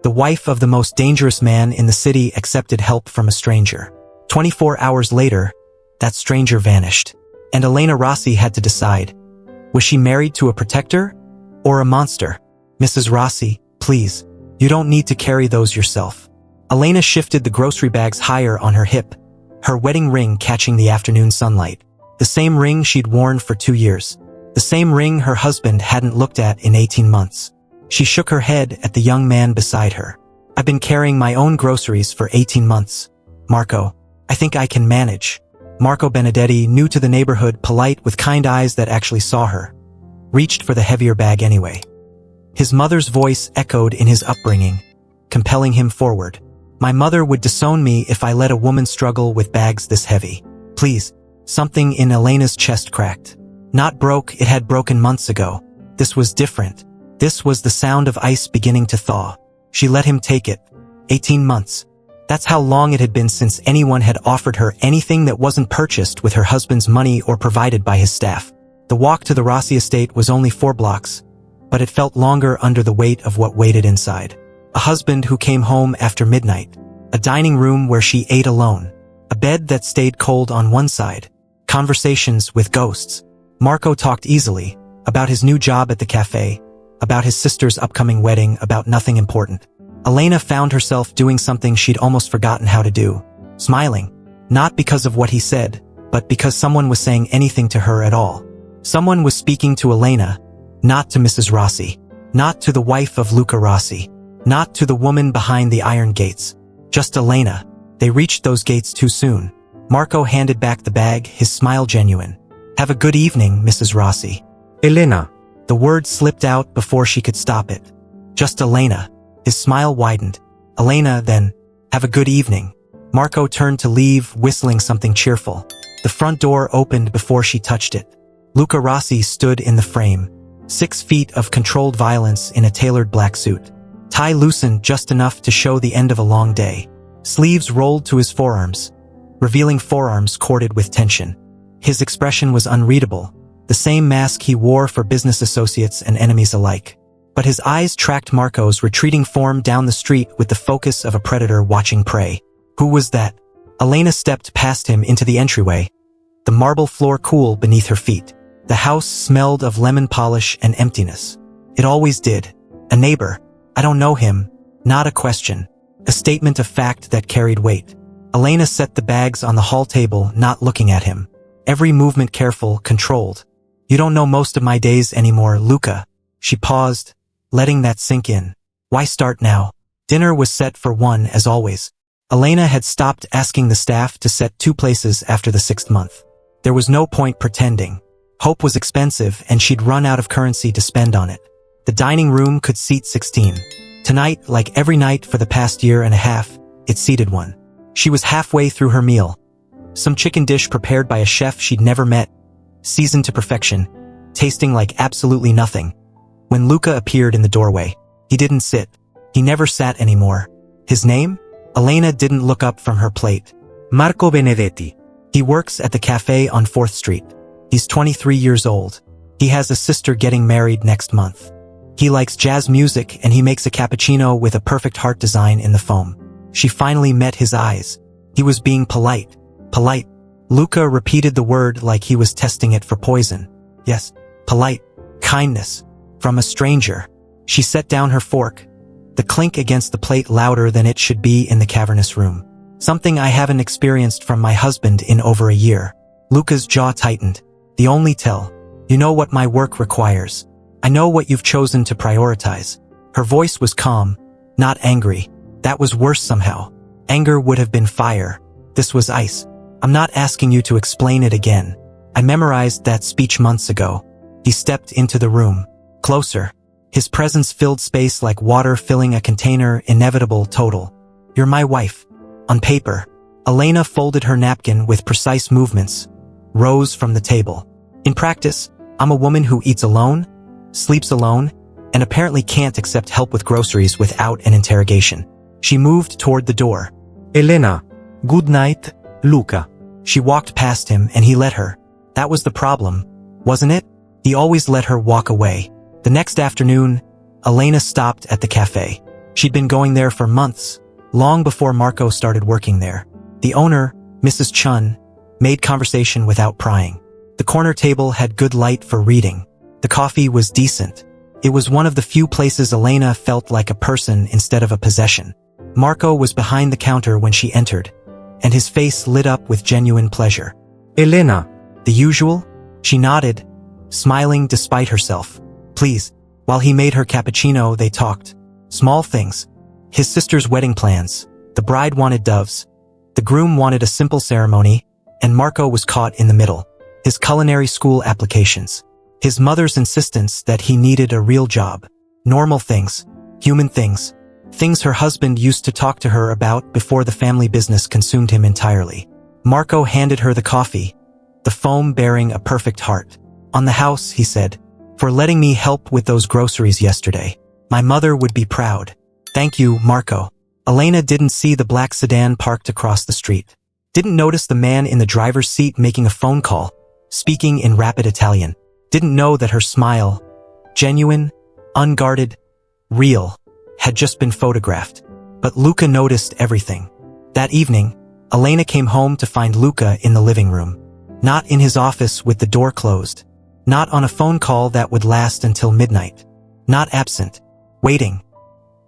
The wife of the most dangerous man in the city accepted help from a stranger. 24 hours later, that stranger vanished. And Elena Rossi had to decide. Was she married to a protector or a monster? Mrs. Rossi, please, you don't need to carry those yourself. Elena shifted the grocery bags higher on her hip, her wedding ring catching the afternoon sunlight. The same ring she'd worn for 2 years. The same ring her husband hadn't looked at in 18 months. She shook her head at the young man beside her. I've been carrying my own groceries for 18 months. Marco, I think I can manage. Marco Benedetti, new to the neighborhood, polite with kind eyes that actually saw her, reached for the heavier bag anyway. His mother's voice echoed in his upbringing, compelling him forward. My mother would disown me if I let a woman struggle with bags this heavy. Please. Something in Elena's chest cracked. Not broke, it had broken months ago. This was different. This was the sound of ice beginning to thaw. She let him take it. 18 months. That's how long it had been since anyone had offered her anything that wasn't purchased with her husband's money or provided by his staff. The walk to the Rossi estate was only 4 blocks, but it felt longer under the weight of what waited inside. A husband who came home after midnight. A dining room where she ate alone. A bed that stayed cold on one side. Conversations with ghosts. Marco talked easily, about his new job at the cafe, about his sister's upcoming wedding, about nothing important. Elena found herself doing something she'd almost forgotten how to do. Smiling. Not because of what he said, but because someone was saying anything to her at all. Someone was speaking to Elena, not to Mrs. Rossi. Not to the wife of Luca Rossi. Not to the woman behind the iron gates. Just Elena. They reached those gates too soon. Marco handed back the bag, his smile genuine. Have a good evening, Mrs. Rossi. Elena. The word slipped out before she could stop it. Just Elena. His smile widened. Elena, then. Have a good evening. Marco turned to leave, whistling something cheerful. The front door opened before she touched it. Luca Rossi stood in the frame. 6 feet of controlled violence in a tailored black suit. Tie loosened just enough to show the end of a long day. Sleeves rolled to his forearms, revealing forearms corded with tension. His expression was unreadable, the same mask he wore for business associates and enemies alike. But his eyes tracked Marco's retreating form down the street with the focus of a predator watching prey. Who was that? Elena stepped past him into the entryway, the marble floor cool beneath her feet. The house smelled of lemon polish and emptiness. It always did. A neighbor. I don't know him. Not a question. A statement of fact that carried weight. Elena set the bags on the hall table, not looking at him. Every movement careful, controlled. You don't know most of my days anymore, Luca. She paused, letting that sink in. Why start now? Dinner was set for 1 as always. Elena had stopped asking the staff to set 2 places after the 6th month. There was no point pretending. Hope was expensive and she'd run out of currency to spend on it. The dining room could seat 16. Tonight, like every night for the past year and a half, it seated 1. She was halfway through her meal. Some chicken dish prepared by a chef she'd never met, seasoned to perfection, tasting like absolutely nothing. When Luca appeared in the doorway, he didn't sit. He never sat anymore. His name? Elena didn't look up from her plate. Marco Benedetti. He works at the cafe on 4th Street. He's 23 years old. He has a sister getting married next month. He likes jazz music and he makes a cappuccino with a perfect heart design in the foam. She finally met his eyes. He was being polite. Polite. Luca repeated the word like he was testing it for poison. Yes, polite. Kindness. From a stranger. She set down her fork. The clink against the plate louder than it should be in the cavernous room. Something I haven't experienced from my husband in over a year. Luca's jaw tightened. The only tell. You know what my work requires. I know what you've chosen to prioritize. Her voice was calm, not angry. That was worse somehow. Anger would have been fire. This was ice. I'm not asking you to explain it again. I memorized that speech months ago. He stepped into the room. Closer. His presence filled space like water filling a container, inevitable, total. You're my wife. On paper. Elena folded her napkin with precise movements, rose from the table. In practice, I'm a woman who eats alone, sleeps alone, and apparently can't accept help with groceries without an interrogation. She moved toward the door. Elena. Good night, Luca. She walked past him and he let her. That was the problem, wasn't it? He always let her walk away. The next afternoon, Elena stopped at the cafe. She'd been going there for months, long before Marco started working there. The owner, Mrs. Chun, made conversation without prying. The corner table had good light for reading. The coffee was decent. It was one of the few places Elena felt like a person instead of a possession. Marco was behind the counter when she entered, and his face lit up with genuine pleasure. Elena. The usual? She nodded, smiling despite herself. Please. While he made her cappuccino, they talked. Small things. His sister's wedding plans. The bride wanted doves. The groom wanted a simple ceremony, and Marco was caught in the middle. His culinary school applications. His mother's insistence that he needed a real job. Normal things. Human things. Things her husband used to talk to her about before the family business consumed him entirely. Marco handed her the coffee, the foam bearing a perfect heart. On the house, he said, for letting me help with those groceries yesterday. My mother would be proud. Thank you, Marco. Elena didn't see the black sedan parked across the street. Didn't notice the man in the driver's seat making a phone call, speaking in rapid Italian. Didn't know that her smile, genuine, unguarded, real, had just been photographed. But Luca noticed everything. That evening, Elena came home to find Luca in the living room. Not in his office with the door closed. Not on a phone call that would last until midnight. Not absent. Waiting.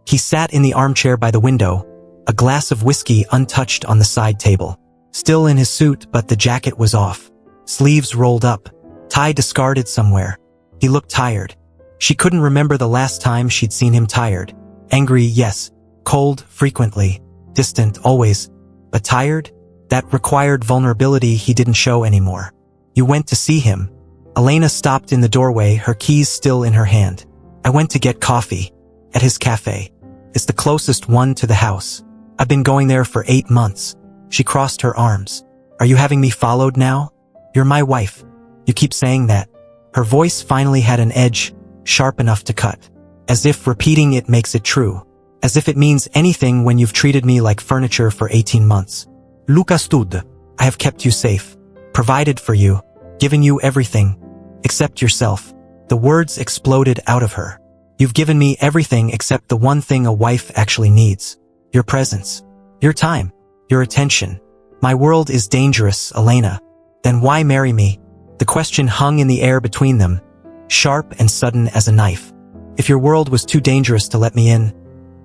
He sat in the armchair by the window, a glass of whiskey untouched on the side table. Still in his suit, but the jacket was off. Sleeves rolled up. Tie discarded somewhere. He looked tired. She couldn't remember the last time she'd seen him tired. Angry, yes. Cold, frequently. Distant, always. But tired? That required vulnerability he didn't show anymore. You went to see him. Elena stopped in the doorway, her keys still in her hand. I went to get coffee. At his cafe. It's the closest one to the house. I've been going there for 8 months. She crossed her arms. Are you having me followed now? You're my wife. You keep saying that. Her voice finally had an edge, sharp enough to cut. As if repeating it makes it true. As if it means anything when you've treated me like furniture for 18 months. Luca stood. I have kept you safe. Provided for you. Given you everything. Except yourself. The words exploded out of her. You've given me everything except the one thing a wife actually needs. Your presence. Your time. Your attention. My world is dangerous, Elena. Then why marry me? The question hung in the air between them, sharp and sudden as a knife. If your world was too dangerous to let me in,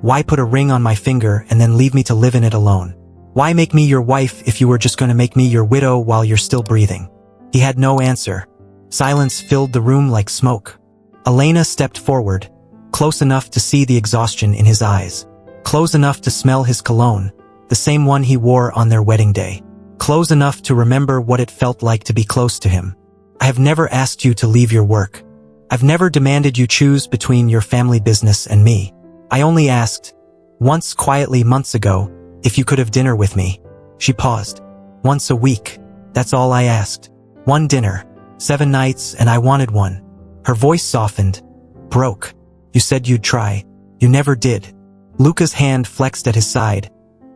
why put a ring on my finger and then leave me to live in it alone? Why make me your wife if you were just going to make me your widow while you're still breathing? He had no answer. Silence filled the room like smoke. Elena stepped forward, close enough to see the exhaustion in his eyes. Close enough to smell his cologne, the same one he wore on their wedding day. Close enough to remember what it felt like to be close to him. I have never asked you to leave your work. I've never demanded you choose between your family business and me. I only asked, once quietly months ago, if you could have dinner with me. She paused. Once a week. That's all I asked. One dinner. 7 nights, and I wanted one. Her voice softened. Broke. You said you'd try. You never did. Luca's hand flexed at his side,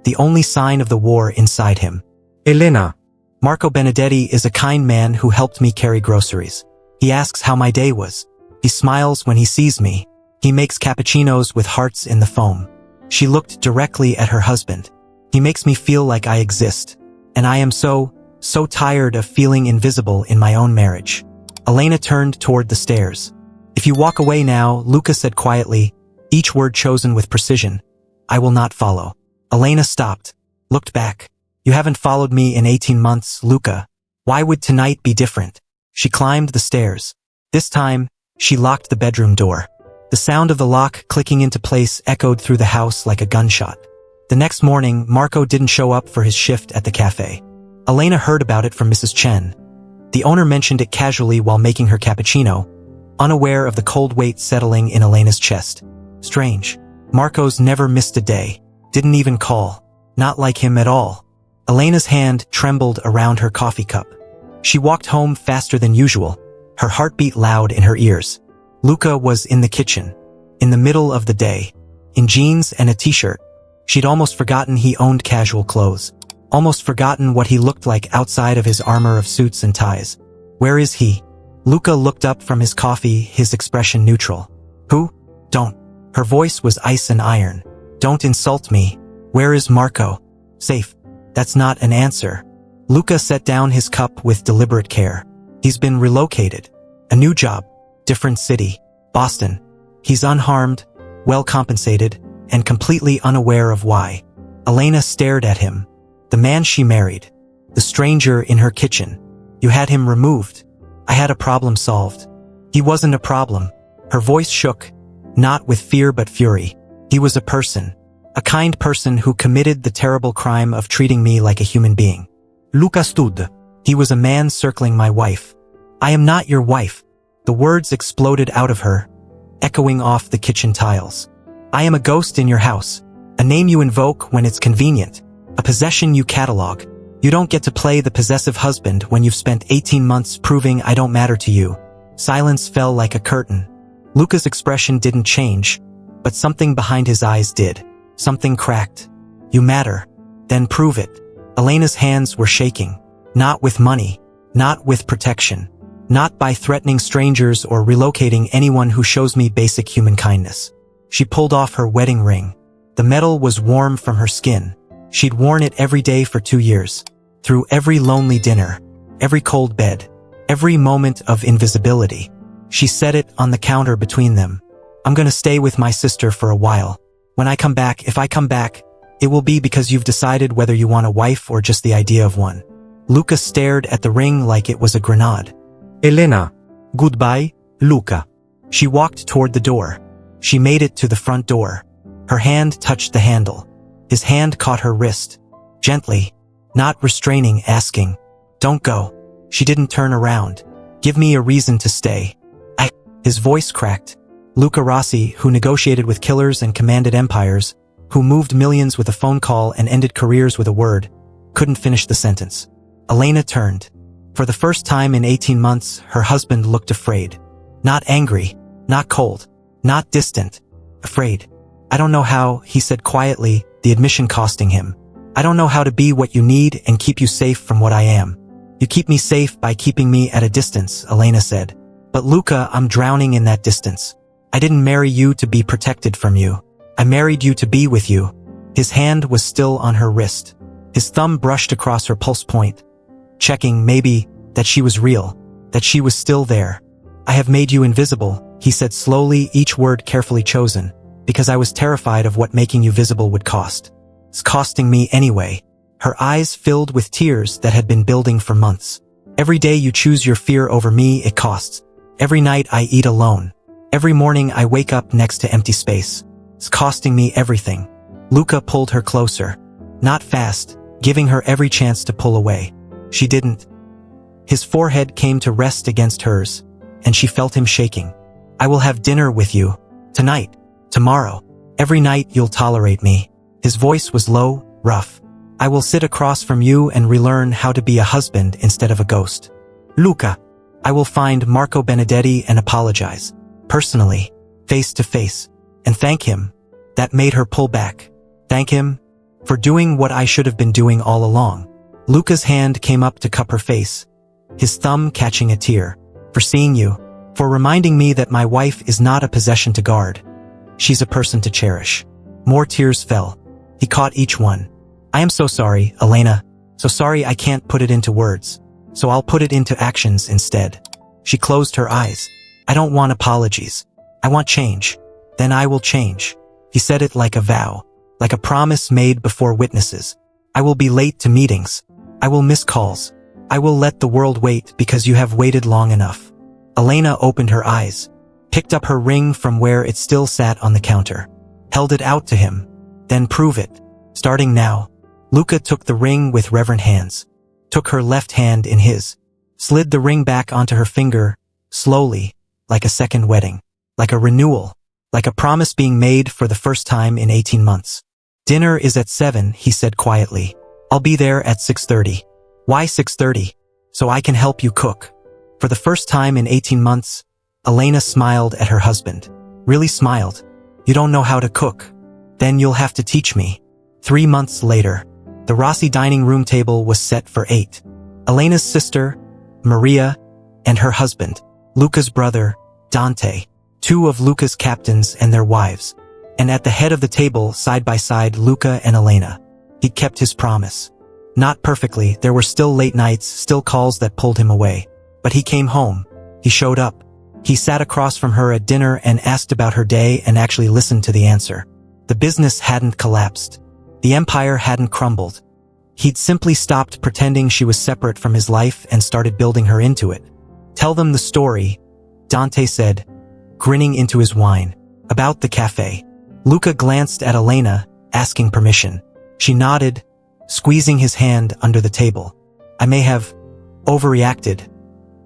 the only sign of the war inside him. Elena. Marco Benedetti is a kind man who helped me carry groceries. He asks how my day was. He smiles when he sees me. He makes cappuccinos with hearts in the foam. She looked directly at her husband. He makes me feel like I exist. And I am so tired of feeling invisible in my own marriage. Elena turned toward the stairs. If you walk away now, Luca said quietly, each word chosen with precision, I will not follow. Elena stopped, looked back. You haven't followed me in 18 months, Luca. Why would tonight be different? She climbed the stairs. This time, she locked the bedroom door. The sound of the lock clicking into place echoed through the house like a gunshot. The next morning, Marco didn't show up for his shift at the cafe. Elena heard about it from Mrs. Chen. The owner mentioned it casually while making her cappuccino, unaware of the cold weight settling in Elena's chest. Strange. Marco's never missed a day. Didn't even call. Not like him at all. Elena's hand trembled around her coffee cup. She walked home faster than usual, her heartbeat loud in her ears. Luca was in the kitchen, in the middle of the day, in jeans and a t-shirt. She'd almost forgotten he owned casual clothes. Almost forgotten what he looked like outside of his armor of suits and ties. Where is he? Luca looked up from his coffee, his expression neutral. Who? Don't. Her voice was ice and iron. Don't insult me. Where is Marco? Safe. That's not an answer. Luca set down his cup with deliberate care. He's been relocated. A new job. Different city. Boston. He's unharmed, well compensated, and completely unaware of why. Elena stared at him. The man she married. The stranger in her kitchen. You had him removed. I had a problem solved. He wasn't a problem. Her voice shook, not with fear but fury. He was a person. A kind person who committed the terrible crime of treating me like a human being. Luca stood. He was a man circling my wife. I am not your wife. The words exploded out of her, echoing off the kitchen tiles. I am a ghost in your house. A name you invoke when it's convenient. A possession you catalog. You don't get to play the possessive husband when you've spent 18 months proving I don't matter to you. Silence fell like a curtain. Luca's expression didn't change, but something behind his eyes did. Something cracked. You matter. Then prove it. Elena's hands were shaking. Not with money. Not with protection. Not by threatening strangers or relocating anyone who shows me basic human kindness. She pulled off her wedding ring. The metal was warm from her skin. She'd worn it every day for 2 years. Through every lonely dinner, every cold bed, every moment of invisibility. She set it on the counter between them. I'm gonna stay with my sister for a while. When I come back, if I come back, it will be because you've decided whether you want a wife or just the idea of one. Luca stared at the ring like it was a grenade. Elena. Goodbye, Luca. She walked toward the door. She made it to the front door. Her hand touched the handle. His hand caught her wrist. Gently, not restraining, asking, "Don't go." She didn't turn around. "Give me a reason to stay." His voice cracked. Luca Rossi, who negotiated with killers and commanded empires, who moved millions with a phone call and ended careers with a word, couldn't finish the sentence. Elena turned. For the first time in 18 months, her husband looked afraid. Not angry, not cold, not distant. Afraid. "I don't know how," he said quietly, the admission costing him. "I don't know how to be what you need and keep you safe from what I am." "You keep me safe by keeping me at a distance," Elena said. "But Luca, I'm drowning in that distance. I didn't marry you to be protected from you. I married you to be with you." His hand was still on her wrist. His thumb brushed across her pulse point, checking, maybe, that she was real, that she was still there. "I have made you invisible," he said slowly, each word carefully chosen, "because I was terrified of what making you visible would cost. It's costing me anyway." Her eyes filled with tears that had been building for months. "Every day you choose your fear over me, it costs. Every night I eat alone. Every morning I wake up next to empty space. It's costing me everything." Luca pulled her closer. Not fast, giving her every chance to pull away. She didn't. His forehead came to rest against hers, and she felt him shaking. "I will have dinner with you. Tonight. Tomorrow. Every night you'll tolerate me." His voice was low, rough. "I will sit across from you and relearn how to be a husband instead of a ghost. Luca. I will find Marco Benedetti and apologize. Personally. Face to face. And thank him." That made her pull back. "Thank him? For doing what I should have been doing all along." Luca's hand came up to cup her face, his thumb catching a tear. "For seeing you. For reminding me that my wife is not a possession to guard. She's a person to cherish." More tears fell. He caught each one. "I am so sorry, Elena. So sorry I can't put it into words. So I'll put it into actions instead." She closed her eyes. "I don't want apologies. I want change. Then I will change." He said it like a vow, like a promise made before witnesses. "I will be late to meetings. I will miss calls. I will let the world wait because you have waited long enough." Elena opened her eyes, picked up her ring from where it still sat on the counter, held it out to him. "Then prove it. Starting now." Luca took the ring with reverent hands, took her left hand in his, slid the ring back onto her finger, slowly, like a second wedding, like a renewal, like a promise being made for the first time in 18 months. "Dinner is at 7, he said quietly. "I'll be there at 6:30. "Why 6:30? "So I can help you cook." For the first time in 18 months, Elena smiled at her husband. Really smiled. "You don't know how to cook. Then you'll have to teach me." 3 months later, the Rossi dining room table was set for 8. Elena's sister, Maria, and her husband, Luca's brother, Dante, 2 of Luca's captains and their wives, And at the head of the table, side by side, Luca and Elena. He'd kept his promise. Not perfectly, there were still late nights, still calls that pulled him away. But he came home. He showed up. He sat across from her at dinner and asked about her day and actually listened to the answer. The business hadn't collapsed. The empire hadn't crumbled. He'd simply stopped pretending she was separate from his life and started building her into it. Tell them the story, Dante said, grinning into his wine. About the cafe. Luca glanced at Elena, asking permission. She nodded, squeezing his hand under the table. I may have overreacted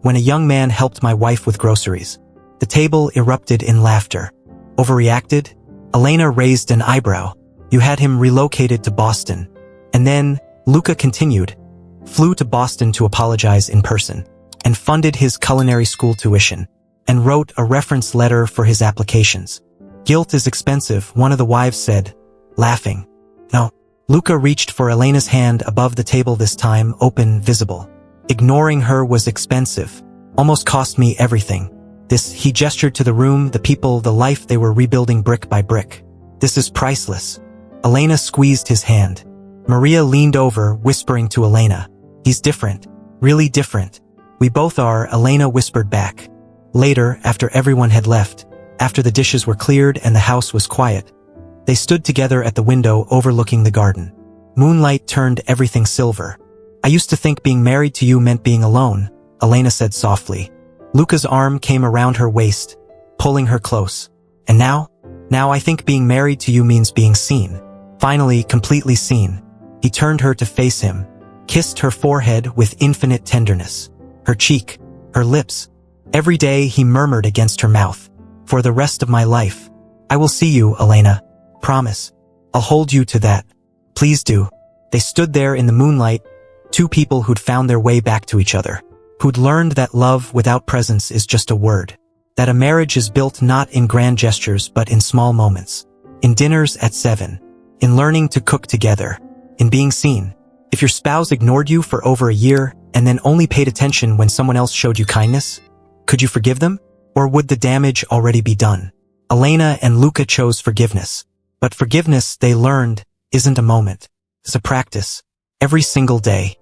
when a young man helped my wife with groceries. The table erupted in laughter. Overreacted? Elena raised an eyebrow. You had him relocated to Boston. And then, Luca continued, flew to Boston to apologize in person, and funded his culinary school tuition, and wrote a reference letter for his applications. Guilt is expensive, one of the wives said, laughing. No. Luca reached for Elena's hand above the table, this time open, visible. Ignoring her was expensive. Almost cost me everything. He gestured to the room, the people, the life they were rebuilding brick by brick. This is priceless. Elena squeezed his hand. Maria leaned over, whispering to Elena. He's different. Really different. We both are, Elena whispered back. Later, after everyone had left, after the dishes were cleared and the house was quiet, they stood together at the window overlooking the garden. Moonlight turned everything silver. I used to think being married to you meant being alone, Elena said softly. Luca's arm came around her waist, pulling her close. And now? Now I think being married to you means being seen. Finally, completely seen. He turned her to face him, kissed her forehead with infinite tenderness. Her cheek, her lips. Every day he murmured against her mouth. For the rest of my life. I will see you, Elena. Promise. I'll hold you to that. Please do. They stood there in the moonlight, two people who'd found their way back to each other. Who'd learned that love without presence is just a word. That a marriage is built not in grand gestures but in small moments. In dinners at 7. In learning to cook together. In being seen. If your spouse ignored you for over a year and then only paid attention when someone else showed you kindness, could you forgive them? Or would the damage already be done? Elena and Luca chose forgiveness. But forgiveness, they learned, isn't a moment. It's a practice. Every single day.